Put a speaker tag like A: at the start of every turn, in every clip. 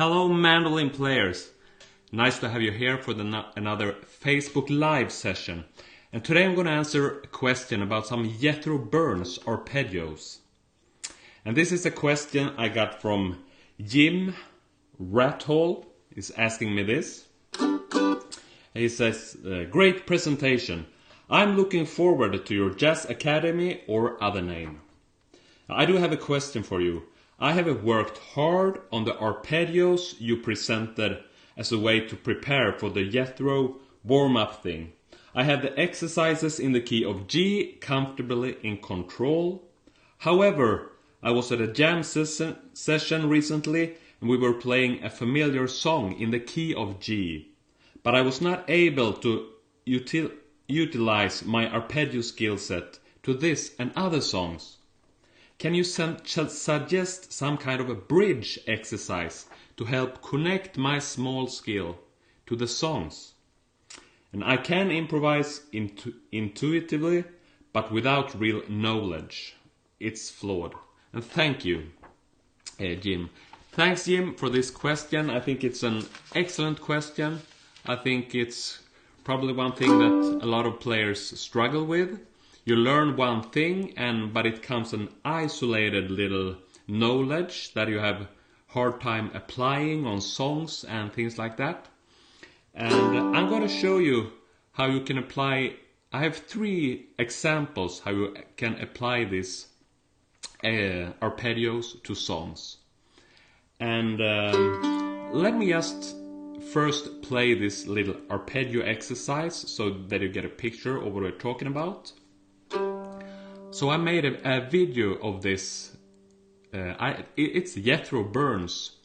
A: Hello mandolin players! Nice to have you here for another Facebook Live session. And today I'm going to answer a question about some Jethro Burns arpeggios. And this is a question I got from Jim Rathall. Is asking me this. He says, great presentation. I'm looking forward to your Jazz Academy or other name. I do have a question for you. I have worked hard on the arpeggios you presented as a way to prepare for the Jethro warm-up thing. I have the exercises in the key of G, comfortably in control. However, I was at a jam session recently and we were playing a familiar song in the key of G. But I was not able to utilize my arpeggio skill set to this and other songs. Can you suggest some kind of a bridge exercise to help connect my small skill to the songs? And I can improvise intuitively, but without real knowledge. It's flawed. And thank you, Jim. Thanks, Jim, for this question. I think it's an excellent question. I think it's probably one thing that a lot of players struggle with. You learn one thing, but it comes an isolated little knowledge that you have hard time applying on songs and things like that. And I'm going to show you how you can apply. I have 3 examples how you can apply this arpeggios to songs. And let me just first play this little arpeggio exercise so that you get a picture of what we're talking about. So I made a video of this. It's Jethro Burns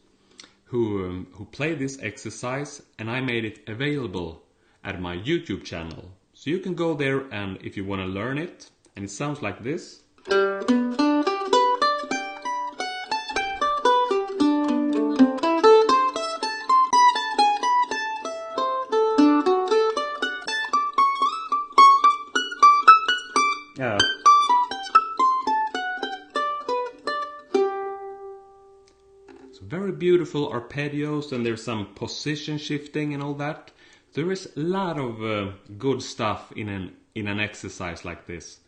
A: who played this exercise, and I made it available at my YouTube channel. So you can go there and if you want to learn it, and it sounds like this. Yeah. Very beautiful arpeggios, and there's some position shifting and all that. There is a lot of good stuff in an exercise like this.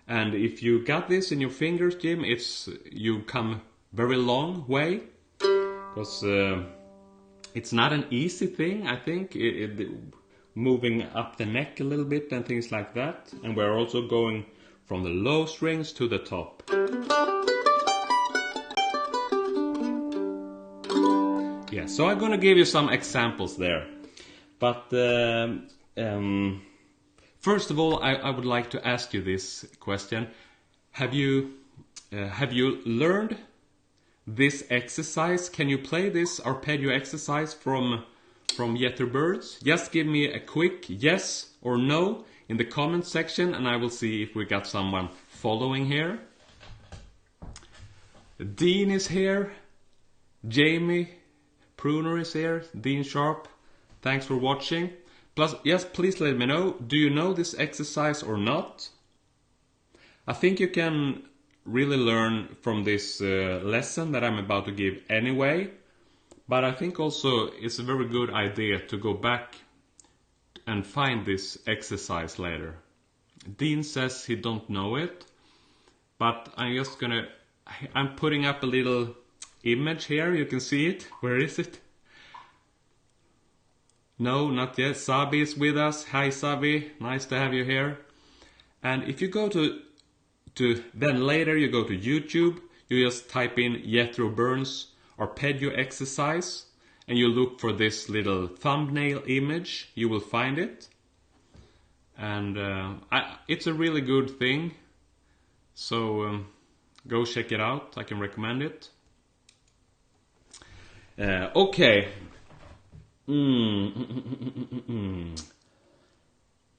A: And if you got this in your fingers, Jim, you come very long way, because it's not an easy thing. I think moving up the neck a little bit and things like that. And we're also going from the low strings to the top. Yeah, so I'm going to give you some examples there. But first of all, I would like to ask you this question. Have you learned this exercise? Can you play this arpeggio exercise from Jethro Burns? Just give me a quick yes or no in the comment section, and I will see if we got someone following here. Dean is here. Jamie Pruner is here, Dean Sharp. Thanks for watching. Plus, yes, please let me know, do you know this exercise or not? I think you can really learn from this lesson that I'm about to give anyway. But I think also it's a very good idea to go back and find this exercise later. Dean says he don't know it. But I'm putting up a little image here, you can see it. Where is it? No, not yet. Sabi is with us. Hi Sabi, nice to have you here. And if you go then later you go to YouTube, you just type in Jethro Burns arpeggio exercise and you look for this little thumbnail image, you will find it. And it's a really good thing, so go check it out. I can recommend it. Okay.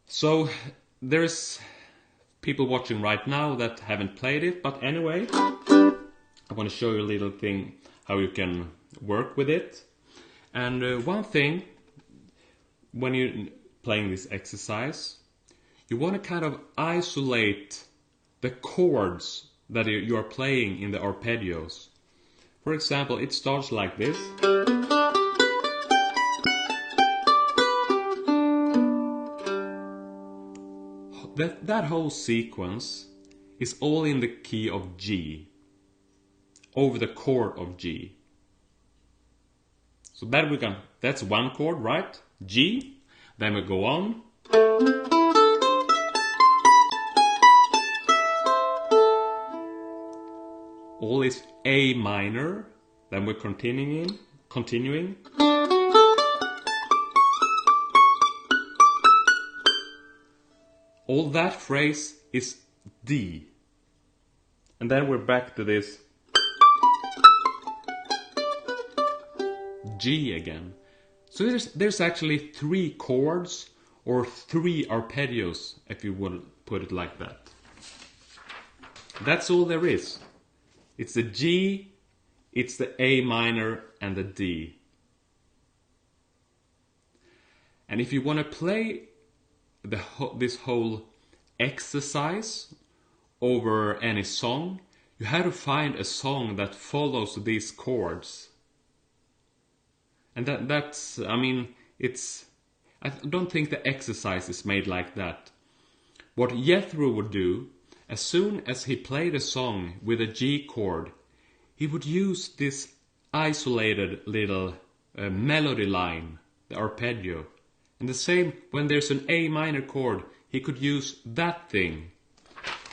A: So there's people watching right now that haven't played it, but anyway, I want to show you a little thing how you can work with it. And one thing, when you're playing this exercise, you want to kind of isolate the chords that you are playing in the arpeggios. For example, it starts like this. that whole sequence is all in the key of G, over the chord of G. So that's one chord, right? G. Then we go on. All is A minor. Then we're continuing. All that phrase is D. And then we're back to this G again. So there's actually 3 chords or 3 arpeggios, if you would put it like that. That's all there is. It's the G, it's the A minor, and the D. And if you want to play this whole exercise over any song, you have to find a song that follows these chords. And that's, I mean, I don't think the exercise is made like that. What Jethro would do, as soon as he played a song with a G chord, he would use this isolated little melody line, the arpeggio. And the same, when there's an A minor chord, he could use that thing.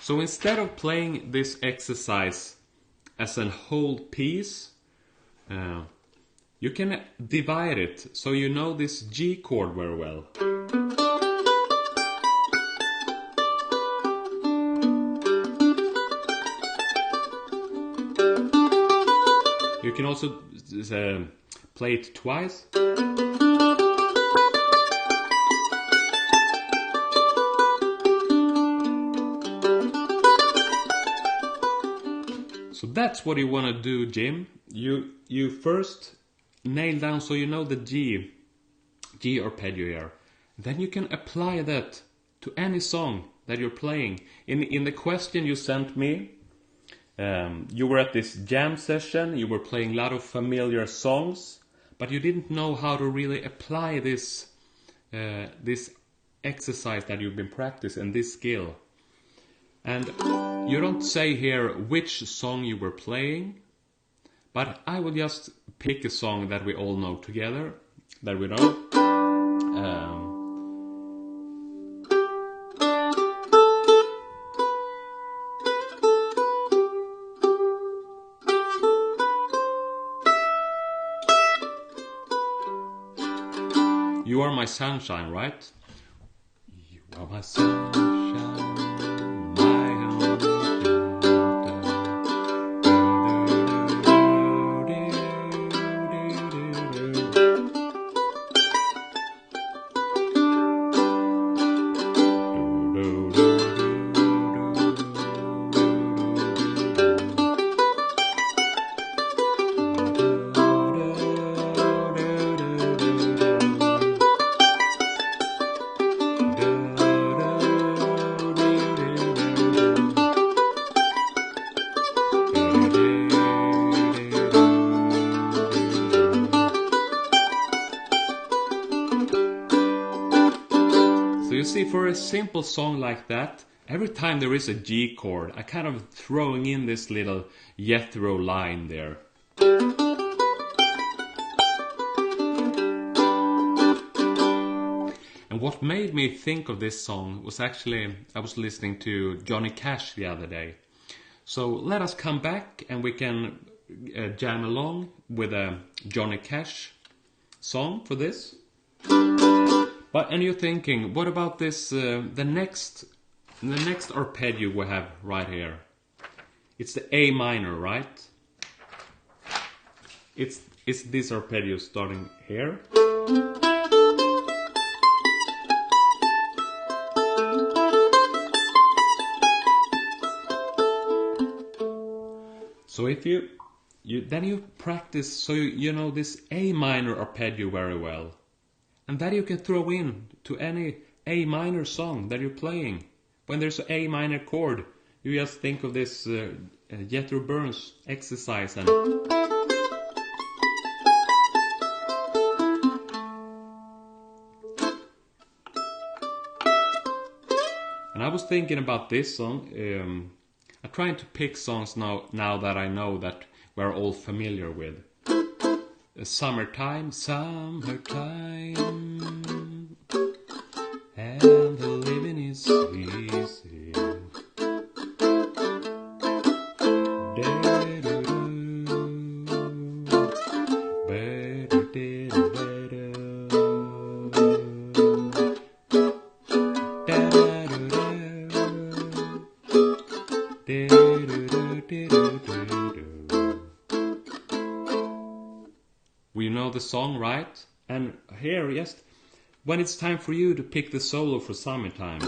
A: So instead of playing this exercise as a whole piece, you can divide it so you know this G chord very well. You can also play it twice. So that's what you want to do, Jim. You first nail down so you know the G arpeggio here. Then you can apply that to any song that you're playing. In the question you sent me, you were at this jam session, you were playing a lot of familiar songs, but you didn't know how to really apply this exercise that you've been practicing, this skill. And you don't say here which song you were playing, but I will just pick a song that we all know together, that we know. You are my sunshine, right? You are my sunshine. For a simple song like that, every time there is a G chord, I kind of throwing in this little Jethro line there. And what made me think of this song was actually, I was listening to Johnny Cash the other day. So let us come back and we can jam along with a Johnny Cash song for this. And you're thinking, what about this? The next arpeggio we have right here. It's the A minor, right? It's this arpeggio starting here. So if you then you practice so you know this A minor arpeggio very well. And that you can throw in to any A minor song that you're playing. When there's an A minor chord, you just think of this Jethro Burns exercise. And I was thinking about this song. I'm trying to pick songs now that I know that we're all familiar with. Summertime, summertime, and the living is easy. We know the song, right? And here, yes, when it's time for you to pick the solo for Summertime.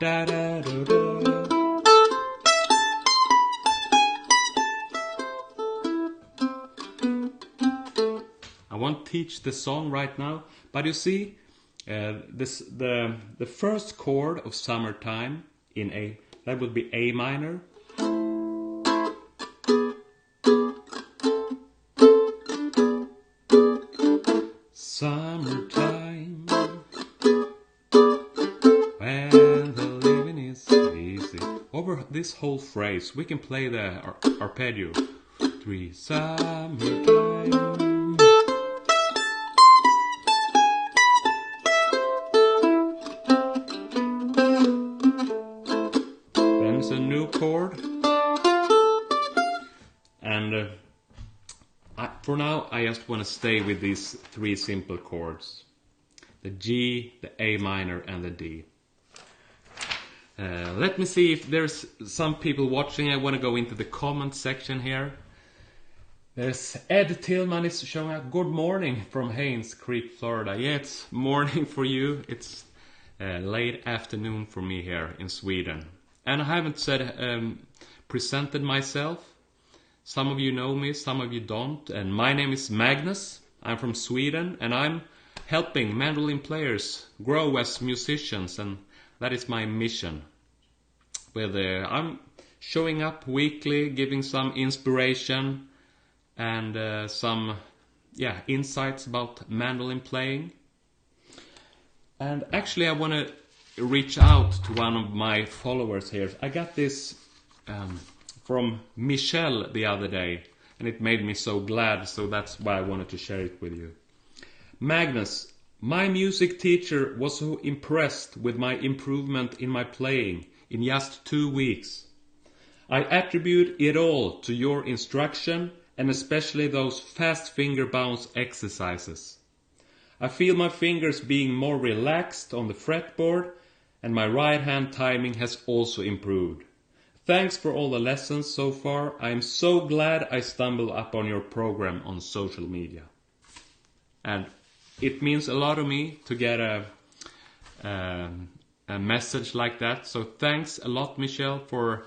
A: Da, da, da, da. I won't teach the song right now, but you see, the first chord of Summertime in A, that would be A minor. Summertime, when the living is easy. Over this whole phrase, we can play the arpeggio. 3 summertime. A new chord, and for now I just want to stay with these 3 simple chords: the G, the A minor, and the D. Let me see if there's some people watching. I want to go into the comment section here. There's Ed Tillman is showing up. Good morning from Haynes Creek, Florida. Yeah, it's morning for you. It's late afternoon for me here in Sweden. And I haven't presented myself. Some of you know me, some of you don't. And my name is Magnus. I'm from Sweden, and I'm helping mandolin players grow as musicians, and that is my mission. I'm showing up weekly, giving some inspiration and some insights about mandolin playing. And actually I want to reach out to one of my followers here. I got this from Michelle the other day, and it made me so glad, so that's why I wanted to share it with you. Magnus, my music teacher was so impressed with my improvement in my playing in just 2 weeks. I attribute it all to your instruction, and especially those fast finger bounce exercises. I feel my fingers being more relaxed on the fretboard, and my right hand timing has also improved. Thanks for all the lessons so far. I am so glad I stumbled upon your program on social media. And it means a lot to me to get a message like that. So thanks a lot, Michelle, for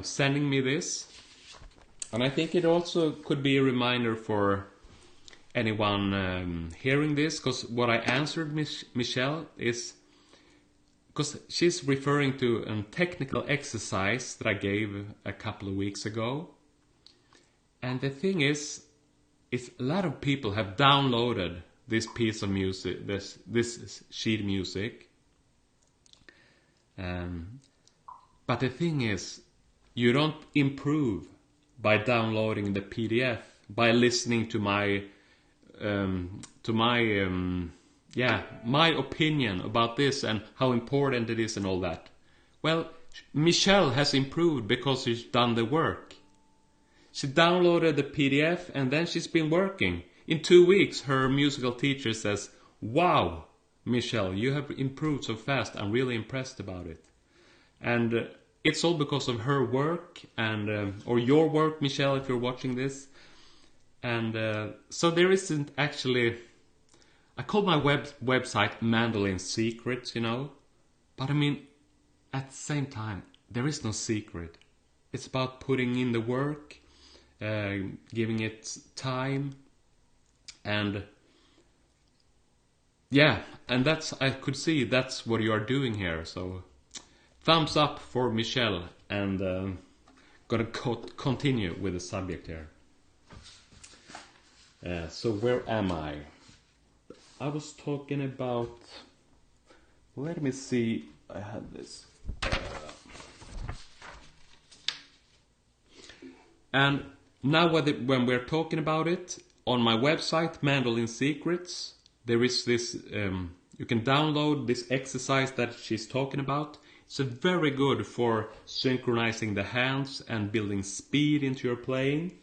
A: sending me this. And I think it also could be a reminder for anyone hearing this, because what I answered Michelle is, because she's referring to a technical exercise that I gave a couple of weeks ago. And the thing is, if a lot of people have downloaded this piece of music, this sheet music, but the thing is, you don't improve by downloading the PDF, by listening to my my opinion about this and how important it is and all that. Well, Michelle has improved because she's done the work. She downloaded the PDF and then she's been working. In 2 weeks, her musical teacher says, "Wow, Michelle, you have improved so fast. I'm really impressed about it." And it's all because of her work and or your work, Michelle, if you're watching this. And so there isn't actually... I call my website Mandolin Secrets, you know. But I mean, at the same time, there is no secret. It's about putting in the work, giving it time, and yeah, and I could see that's what you are doing here. So thumbs up for Michelle, and gonna continue with the subject here. So where am I? I was talking about. Let me see. I had this. And now when we're talking about it, on my website, Mandolin Secrets, there is this, you can download this exercise that she's talking about. It's very good for synchronizing the hands and building speed into your playing.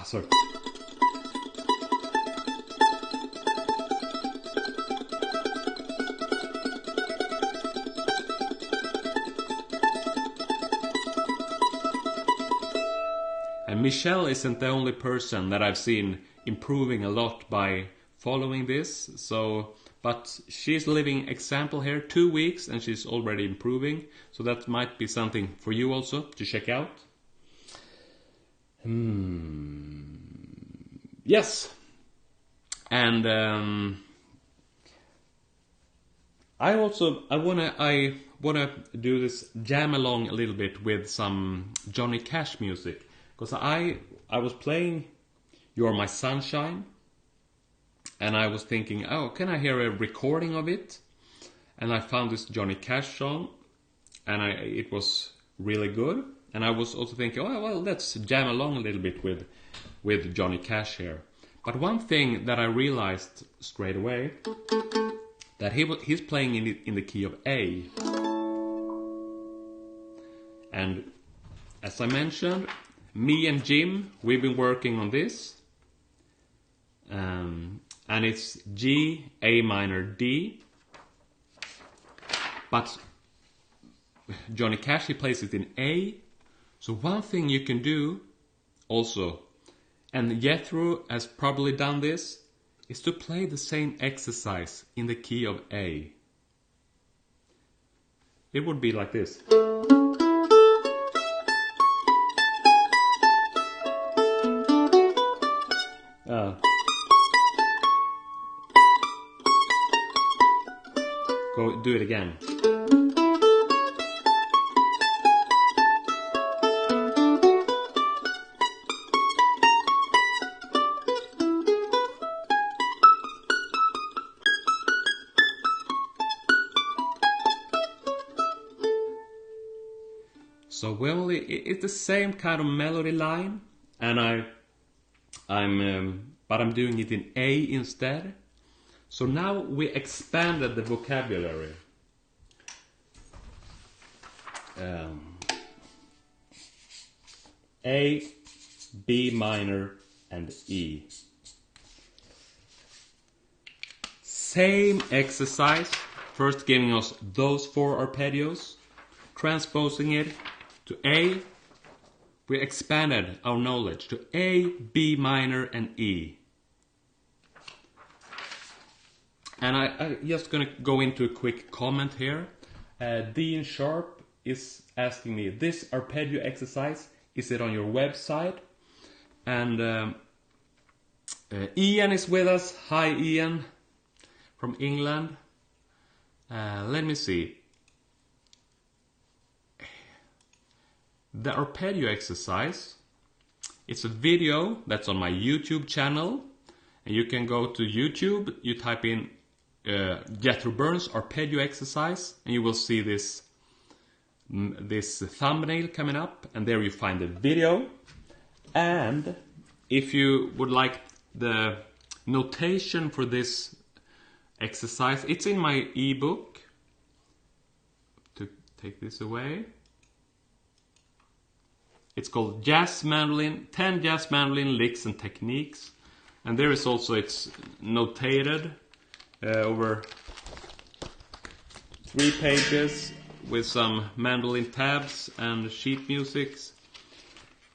A: Sorry. And Michelle isn't the only person that I've seen improving a lot by following this. So, but she's a living example here. 2 weeks and she's already improving. So that might be something for you also to check out. Yes. And I wanna do this jam along a little bit with some Johnny Cash music. Because I was playing You're My Sunshine, and I was thinking, oh, can I hear a recording of it? And I found this Johnny Cash song, and it was really good. And I was also thinking, oh, well, let's jam along a little bit with Johnny Cash here. But one thing that I realized straight away, that he's playing in the key of A. And as I mentioned, me and Jim, we've been working on this. And it's G, A minor, D. But Johnny Cash, he plays it in A. So one thing you can do also, and Jethro has probably done this, is to play the same exercise in the key of A. It would be like this. Go do it again. So it's the same kind of melody line, and but I'm doing it in A instead. So now we expanded the vocabulary. A, B minor, and E. Same exercise, first giving us those 4 arpeggios, transposing it to A. We expanded our knowledge to A, B minor, and E. And I'm just going to go into a quick comment here. Dean Sharp is asking me, this arpeggio exercise, is it on your website? And Ian is with us. Hi Ian, from England. Let me see. The arpeggio exercise, it's a video that's on my YouTube channel. And you can go to YouTube, you type in Jethro Burns arpeggio exercise, and you will see this thumbnail coming up, and there you find the video. And if you would like the notation for this exercise, it's in my ebook. To take this away, it's called Jazz Mandolin, 10 Jazz Mandolin Licks and Techniques. And there is also, it's notated over 3 pages with some mandolin tabs and sheet musics.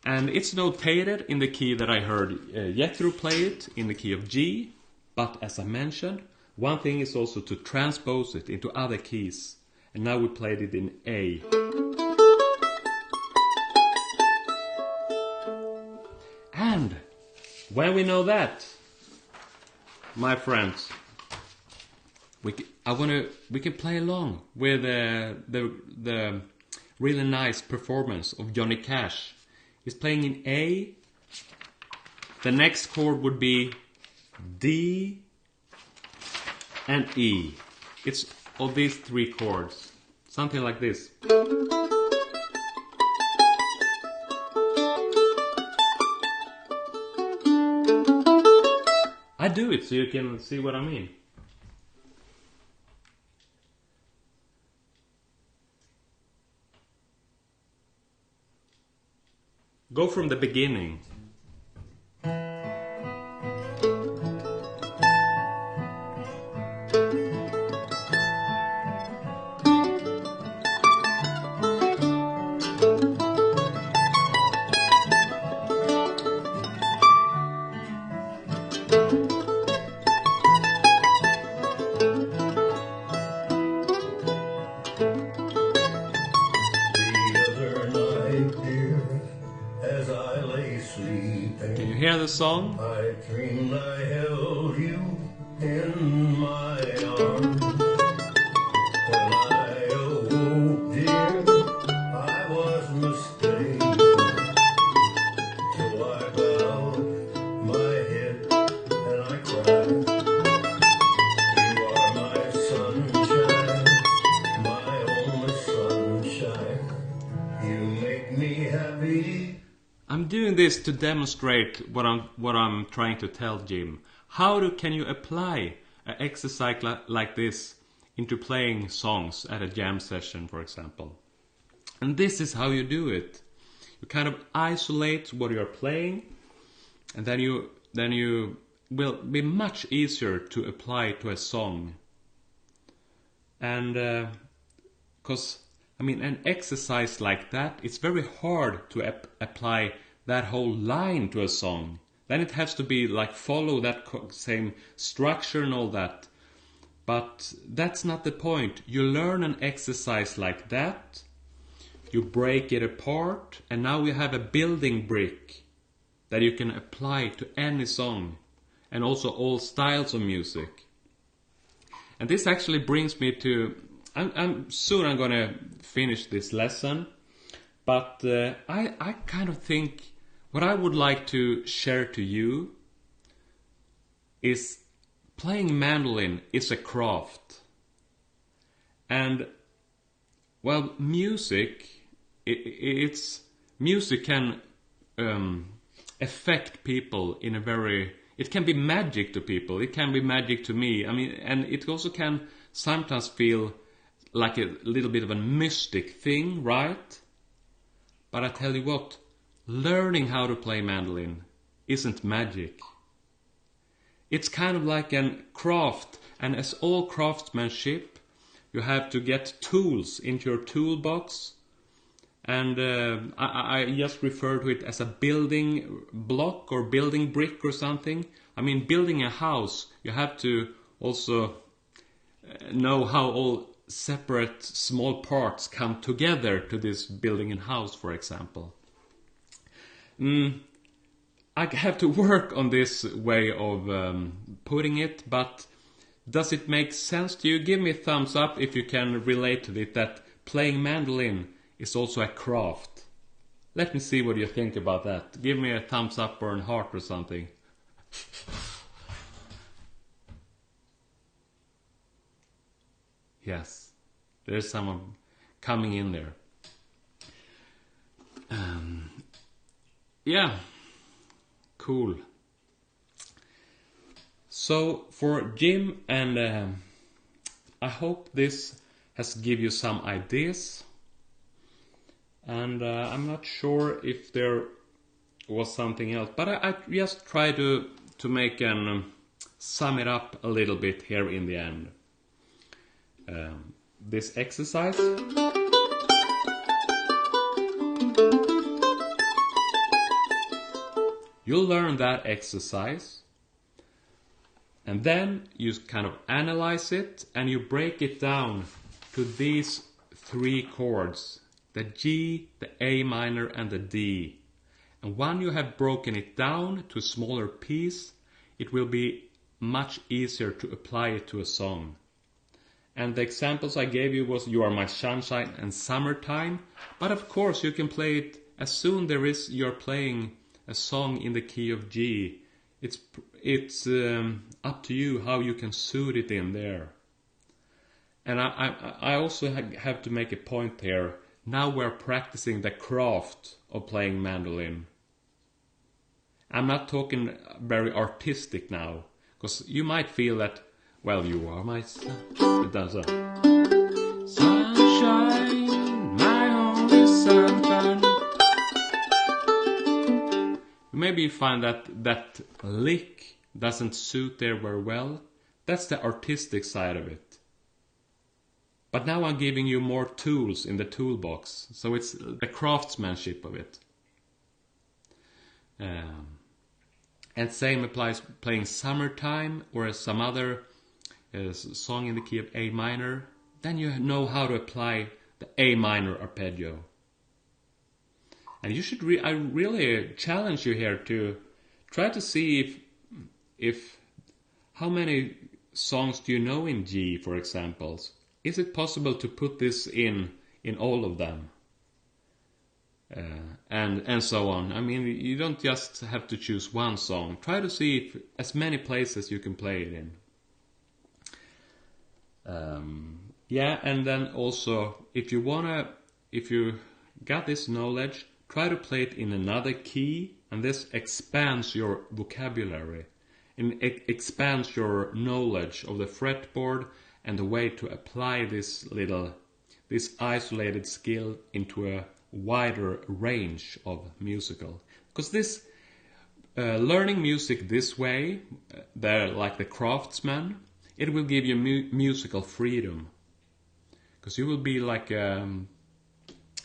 A: And it's notated in the key that I heard Jethro play it, in the key of G. But as I mentioned, one thing is also to transpose it into other keys. And now we played it in A. And when we know that, my friends, we can play along with the really nice performance of Johnny Cash. He's playing in A. The next chord would be D and E. It's of these three chords. Something like this. I do it so you can see what I mean. Go from the beginning. Can you hear the song?
B: I dreamed I held you in my arms. When I awoke, dear, I was mistaken. So I bowed my head and I cried. You are my sunshine, my only sunshine. You make me happy.
A: I'm doing this to demonstrate what I'm trying to tell Jim. Can you apply an exercise like this into playing songs at a jam session, for example? And this is how you do it. You kind of isolate what you're playing, and then you will be much easier to apply to a song. And because an exercise like that, it's very hard to apply that whole line to a song. Then it has to be like follow that same structure and all that. But that's not the point. You learn an exercise like that, you break it apart, and now you have a building brick that you can apply to any song and also all styles of music. And this actually brings me to I'm gonna finish this lesson, but I kind of think what I would like to share to you is playing mandolin is a craft. And well, music can affect people in a very, it can be magic to people, it can be magic to me. And it also can sometimes feel like a little bit of a mystic thing, right? But I tell you what, learning how to play mandolin isn't magic. It's kind of like a craft, and as all craftsmanship, you have to get tools into your toolbox. And I just refer to it as a building block or building brick or something. Building a house, you have to also know how all separate small parts come together to this building a house, for example. I have to work on this way of putting it, but does it make sense to you? Give me a thumbs up if you can relate to it, that playing mandolin is also a craft. Let me see what you think about that. Give me a thumbs up or a heart or something. Yes, there's someone coming in there. Yeah, cool. So for Jim, and I hope this has given you some ideas. And I'm not sure if there was something else, but I just try to make and sum it up a little bit here in the end. This exercise. You'll learn that exercise, and then you kind of analyze it and you break it down to these three chords: the G, the A minor and the D. And when you have broken it down to a smaller piece, it will be much easier to apply it to a song. And the examples I gave you was You Are My Sunshine and Summertime. But of course you can play it as soon you're playing a song in the key of G. It's up to you how you can suit it in there. And I also have to make a point here. Now we're practicing the craft of playing mandolin. I'm not talking very artistic now, because you might feel that, well, you are my sunshine, my only sunshine. Maybe you find that lick doesn't suit there very well. That's the artistic side of it. But now I'm giving you more tools in the toolbox, so it's the craftsmanship of it. And same applies playing Summertime or some other song in the key of A minor. Then you know how to apply the A minor arpeggio. And you should I really challenge you here to try to see if how many songs do you know in G, for example. Is it possible to put this in all of them? And so on. I mean, you don't just have to choose one song. Try to see if as many places you can play it in. Yeah, and then also if you got this knowledge, try to play it in another key, and this expands your vocabulary and expands your knowledge of the fretboard and the way to apply this isolated skill into a wider range of musical. Because this learning music this way, they're like the craftsman, it will give you musical freedom. Because you will be like a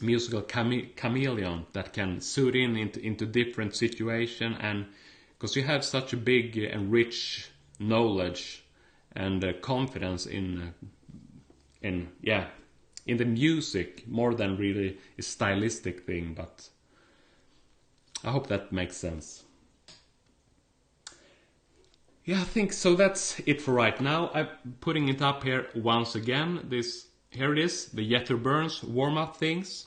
A: musical chameleon that can suit into different situations, and because you have such a big and rich knowledge and confidence in the music more than really a stylistic thing. But I hope that makes sense. Yeah, I think so. That's it for right now. I'm putting it up here once again. Here it is, the Jethro Burns warm-up things.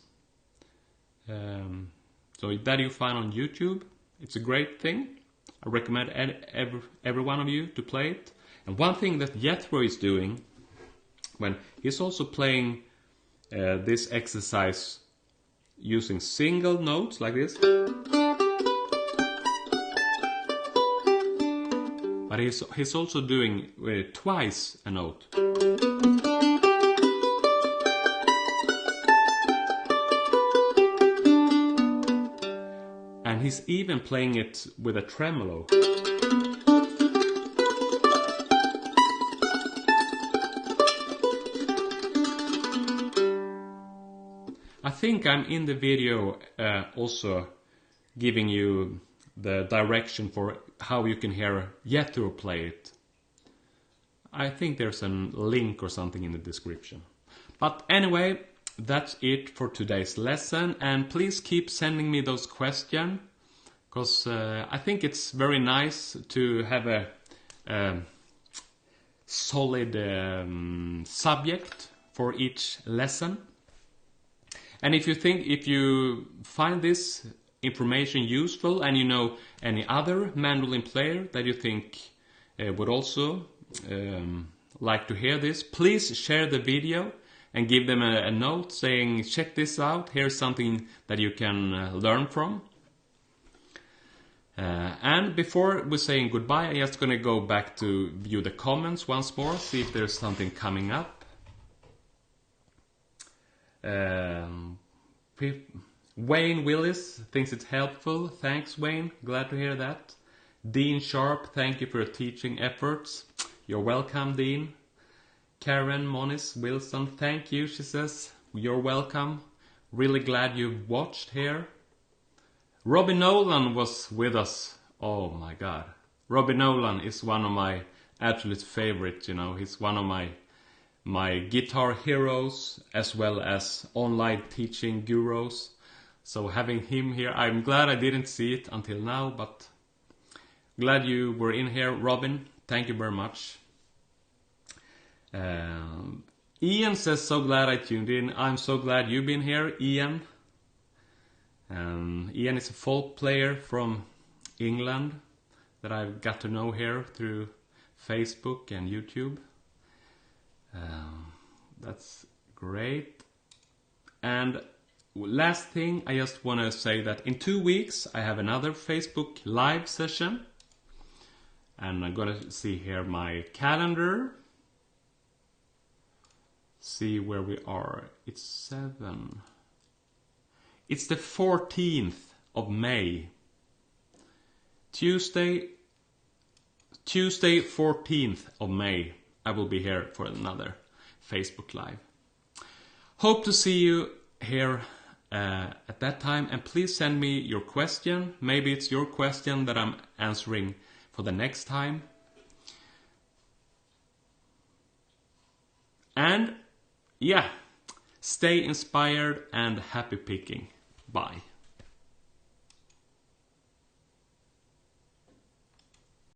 A: So that you find on YouTube. It's a great thing. I recommend every one of you to play it. And one thing that Jethro is doing, when he's also playing this exercise using single notes like this, but he's also doing twice a note. And he's even playing it with a tremolo. I think I'm in the video also giving you the direction for how you can hear Jethro play it. I think there's a link or something in the description. But anyway, that's it for today's lesson, and please keep sending me those questions, because I think it's very nice to have a solid subject for each lesson. And if you find this information useful, and you know any other mandolin player that you think would also like to hear this, please share the video and give them a note saying, check this out, here's something that you can learn from. And before we're saying goodbye, I'm just going to go back to view the comments once more, see if there's something coming up. Wayne Willis thinks it's helpful. Thanks, Wayne. Glad to hear that. Dean Sharp, thank you for your teaching efforts. You're welcome, Dean. Karen Moniz Wilson, thank you, she says. You're welcome. Really glad you watched here. Robbie Nolan was with us. Oh my god. Robbie Nolan is one of my absolute favorites, you know. He's one of my guitar heroes as well as online teaching gurus. So having him here, I'm glad I didn't see it until now, but glad you were in here, Robin. Thank you very much. Ian says, so glad I tuned in. I'm so glad you've been here, Ian. Ian is a folk player from England that I've got to know here through Facebook and YouTube. That's great. And last thing, I just want to say that in 2 weeks I have another Facebook live session. And I'm going to see here my calendar. See where we are. It's 7. It's the 14th of May. Tuesday 14th of May. I will be here for another Facebook Live. Hope to see you here at that time. And please send me your question. Maybe it's your question that I'm answering for the next time. And yeah, stay inspired and happy picking. Bye.